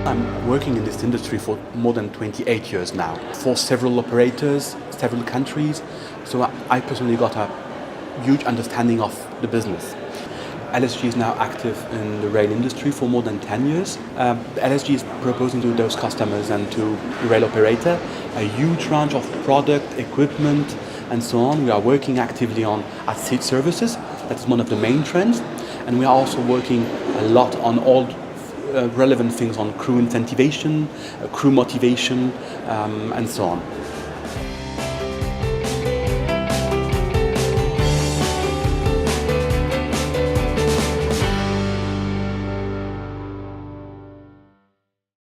I'm working in this industry for more than 28 years now, for several operators, several countries, so I personally got a huge understanding of the business. LSG is now active in the rail industry for more than 10 years. LSG is proposing to those customers and to the rail operator a huge range of product, equipment, and so on. We are working actively on at-seat services. That is one of the main trends. And we are also working a lot on all relevant things on crew incentivation, crew motivation, and so on.